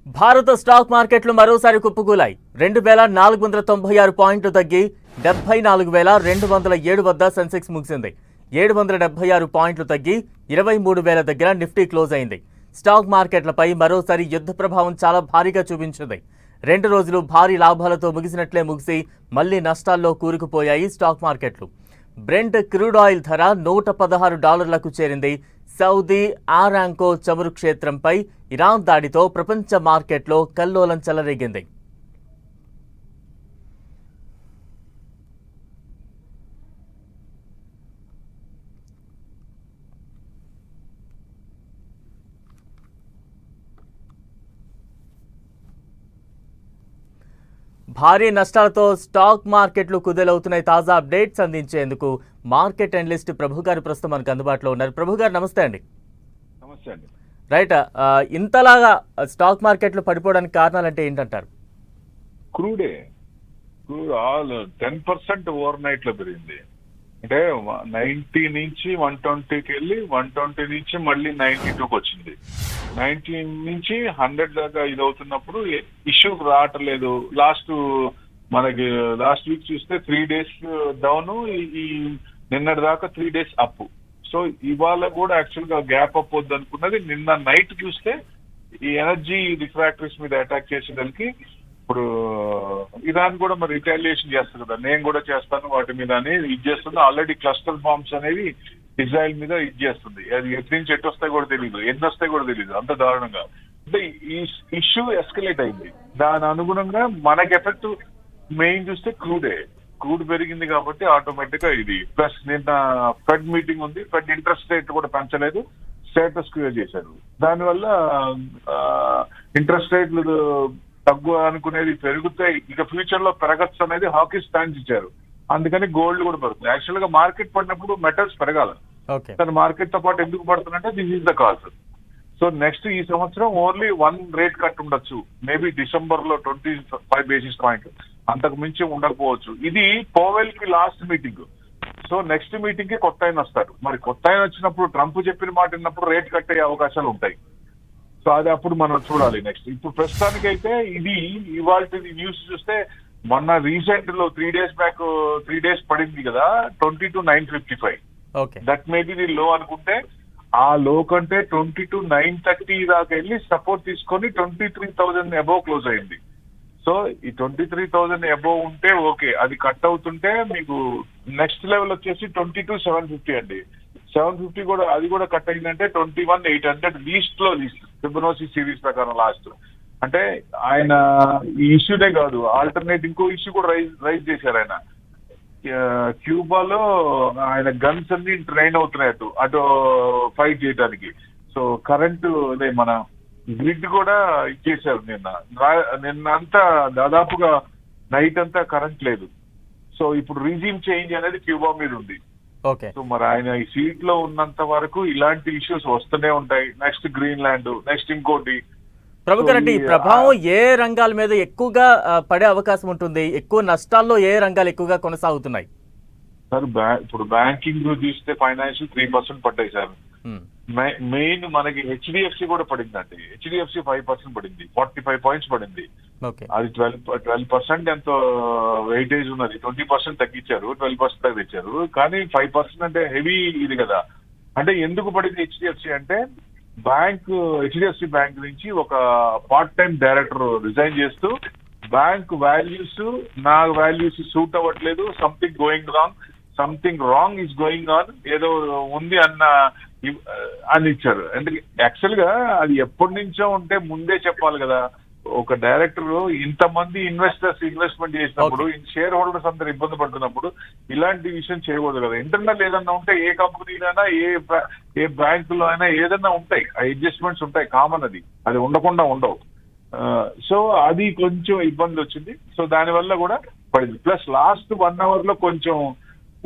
భారత స్టాక్ మార్కెట్లు మరోసారి కుప్పకూలాయి. 2496 పాయింట్లు తగ్గి 74207 వద్ద సెన్సెక్స్ ముగిసింది. 776 పాయింట్లు తగ్గి 23000 దగ్గర నిఫ్టీ క్లోజ్ అయింది. స్టాక్ మార్కెట్లపై మరోసారి యుద్ధ ప్రభావం చాలా భారీగా చూపించింది. 2 రోజులు భారీ లాభాలతో ముగిసినట్లే ముగిసి మళ్లీ నష్టాల్లో కూరుకుపోయాయి స్టాక్ మార్కెట్లు. బ్రెంట్ క్రూడ్ ఆయిల్ ధర $116లకు చేరింది. సౌదీ ఆరాంకో చమురు క్షేత్రంపై ఇరాన్ దాడితో ప్రపంచ మార్కెట్లో కల్లోలం చెలరేగింది. భారీ నష్టాలతో స్టాక్ మార్కెట్లు కుదేలవుతున్నాయి. తాజా అప్డేట్స్ అందించేందుకు మార్కెట్ అనలిస్ట్ ప్రభు గారు ప్రస్తుతం మనకు అందుబాటులో ఉన్నారు. ప్రభు గారు నమస్తే అండి. నమస్తే అండి. రైట్, ఇంతలాగా స్టాక్ మార్కెట్లు పడిపోవడానికి కారణాలు అంటే ఏంటంటారు? క్రూడ్ ఆల్ 10% ఓవర్ నైట్ లో పెరిగింది. అంటే 90 నుంచి 120కి వెళ్ళి 120 నుంచి మళ్ళీ 92కి వచ్చింది. 90 నుంచి 100 దాకా ఇది అవుతున్నప్పుడు ఇష్యూ రావట్లేదు. మనకి లాస్ట్ వీక్ చూస్తే 3 days డౌన్, ఈ నిన్నటి దాకా 3 days అప్. సో ఇవాళ కూడా యాక్చువల్ గా గ్యాప్ అప్ వద్దు అనుకున్నది. నిన్న నైట్ చూస్తే ఈ ఎనర్జీ రిఫ్రాక్టరీస్ మీద అటాక్ చేసేదానికి ఇప్పుడు ఇరాన్ కూడా మరి రిటాలియేషన్ చేస్తుంది కదా, నేను కూడా చేస్తాను వాటి మీద అని ఇది చేస్తుంది. ఆల్రెడీ క్లస్టర్ బాంబ్స్ అనేవి ఇజ్రాయెల్ మీద ఇది చేస్తుంది. అది ఎక్కడి నుంచి ఎటు వస్తాయి కూడా తెలియదు, ఎన్ని వస్తాయి కూడా తెలియదు, అంత దారుణంగా. అంటే ఈ ఇష్యూ ఎస్కలేట్ అయింది. దాని అనుగుణంగా మనకి ఎఫెక్ట్ మెయిన్ చూస్తే క్రూడ్ పెరిగింది కాబట్టి ఆటోమేటిక్ గా ఇది. ప్లస్ నిన్న ఫెడ్ మీటింగ్ ఉంది, ఫెడ్ ఇంట్రెస్ట్ రేట్ కూడా పెంచలేదు, స్టేటస్ క్యూ చేశారు. దానివల్ల ఇంట్రెస్ట్ రేట్లు తగ్గు అనుకునేది పెరుగుతాయి, ఇక ఫ్యూచర్ లో పెరగచ్చు అనేది హాకీ స్టాండ్స్ ఇచ్చారు. అందుకని గోల్డ్ కూడా పెరుగుతుంది. యాక్చువల్ గా మార్కెట్ పడినప్పుడు మెటల్స్ పెరగాలి, కానీ మార్కెట్ తో పాటు ఎందుకు పడుతుందంటే this is the cause. So next ఈ సంవత్సరం ఓన్లీ 1 రేట్ కట్ ఉండొచ్చు, మేబీ డిసెంబర్ లో 25 basis point, అంతకు మించి ఉండకపోవచ్చు. ఇది పోవెల్ కి last meeting. So next meeting కి కొత్త ఆయన వస్తారు. మరి కొత్త ఆయన వచ్చినప్పుడు ట్రంప్ చెప్పిన మాట విన్నప్పుడు రేట్ కట్ అయ్యే అవకాశాలు ఉంటాయి. సో అది అప్పుడు మనం చూడాలి నెక్స్ట్. ఇప్పుడు ప్రస్తుతానికి అయితే ఇది ఇవాళ న్యూస్ చూస్తే మొన్న రీసెంట్ లో 3 days బ్యాక్ 3 days పడింది కదా 22,955. దట్ మేబీ ది లో అనుకుంటే ఆ లో కంటే 22,930 దాకా వెళ్ళి సపోర్ట్ తీసుకొని 23,000 అబోవ్ క్లోజ్ అయింది. సో ఈ 23,000 అబోవ్ ఉంటే ఓకే, అది కట్ అవుతుంటే మీకు నెక్స్ట్ లెవెల్ వచ్చేసి 22,750 అండి. 750 కూడా అది కూడా కట్ అయిందంటే 21,800 లీస్ట్ ఫిబొనాచి సిరీస్ ప్రకారం లాస్ట్. అంటే ఆయన ఈ ఇష్యూనే కాదు, ఆల్టర్నేట్ ఇంకో ఇష్యూ కూడా రైజ్ చేశారు ఆయన. క్యూబాలో ఆయన గన్స్ అన్ని ట్రైన్ అవుతున్నాయి అటు ఫైట్ చేయడానికి. సో కరెంటు అదే మన గ్రిడ్ కూడా ఇచ్చేసారు. నిన్న అంతా దాదాపుగా నైట్ అంతా కరెంట్ లేదు. సో ఇప్పుడు రిజీమ్ చేంజ్ అనేది క్యూబా మీద ఉంది. సో మరి ఆయన ఈ సీట్ లో ఉన్నంత వరకు ఇలాంటి ఇష్యూస్ వస్తూనే ఉంటాయి. నెక్స్ట్ గ్రీన్లాండ్, నెక్స్ట్ ఇంకోటి. ప్రభు గారు, ఈ ప్రభావం ఏ రంగాల మీద ఎక్కువగా పడే అవకాశం ఉంటుంది? ఎక్కువ నష్టాల్లో ఏ రంగాలు ఎక్కువగా కొనసాగుతున్నాయి సార్? ఇప్పుడు బ్యాంకింగ్ చూస్తే ఫైనాన్షియల్ 3% పడ్డాయి సార్. మెయిన్ మనకి హెచ్డిఎఫ్సి కూడా పడిందండి. హెచ్డిఎఫ్సి 5% పడింది, 45 points పడింది. అది 12% ఎంతో వెయిటేజ్ ఉన్నది. 20% తగ్గించారు, 12% దాకా తెచ్చారు. కానీ 5% అంటే హెవీ ఇది కదా. అంటే ఎందుకు పడింది హెచ్డిఎఫ్సి అంటే హెచ్డిఎఫ్సి బ్యాంక్ నుంచి ఒక పార్ట్ టైం డైరెక్టర్ రిజైన్ చేస్తూ బ్యాంక్ వాల్యూస్ నా వాల్యూస్ సూట్ అవ్వట్లేదు, something wrong is going on, ఏదో ఉంది అని ఇచ్చారు. ఎందుకు యాక్చువల్ గా అది ఎప్పటి నుంచో ఉంటే ముందే చెప్పాలి కదా. ఒక డైరెక్టర్ ఇంతమంది ఇన్వెస్ట్మెంట్ చేసినప్పుడు షేర్ హోల్డర్స్ అందరు ఇబ్బంది పడుతున్నప్పుడు ఇలాంటి విషయం చేయకూడదు కదా. ఇంటర్నల్ ఏదన్నా ఉంటే ఏ కంపెనీలైనా ఏ బ్యాంకులో అయినా ఏదన్నా ఉంటాయి, ఆ అడ్జస్ట్మెంట్స్ ఉంటాయి, కామన్. అది ఉండకుండా ఉండవు. సో అది కొంచెం ఇబ్బంది వచ్చింది. సో దానివల్ల కూడా పడింది. ప్లస్ లాస్ట్ 1 hour లో కొంచెం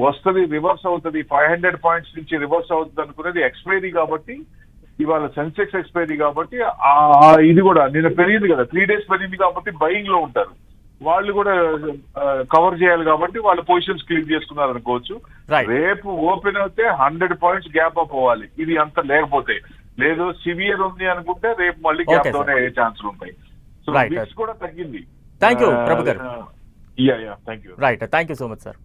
వస్తుంది, రివర్స్ అవుతుంది. 500 points నుంచి రివర్స్ అవుతుంది అనుకునేది ఎక్స్పైరీ కాబట్టి, ఇవాళ సెన్సెక్స్ ఎక్స్పైరీ కాబట్టి ఇది కూడా నిన్న పెరిగింది కదా, 3 days పెరిగింది కాబట్టి బయింగ్ లో ఉంటారు వాళ్ళు కూడా కవర్ చేయాలి కాబట్టి వాళ్ళ పొజిషన్స్ క్లీన్ చేసుకున్నారు అనుకోవచ్చు. రేపు ఓపెన్ అయితే 100 points గ్యాప్ అప్ అవ్వాలి. ఇది అంత లేకపోతే లేదు, సివియర్ ఉంది అనుకుంటే రేపు మళ్ళీ గ్యాప్ లోనే అయ్యే ఛాన్సులు ఉంటాయి. Right. కూడా తగ్గింది. థ్యాంక్ యూ ప్రభు గారు. Thank you. Right, thank you so much sir.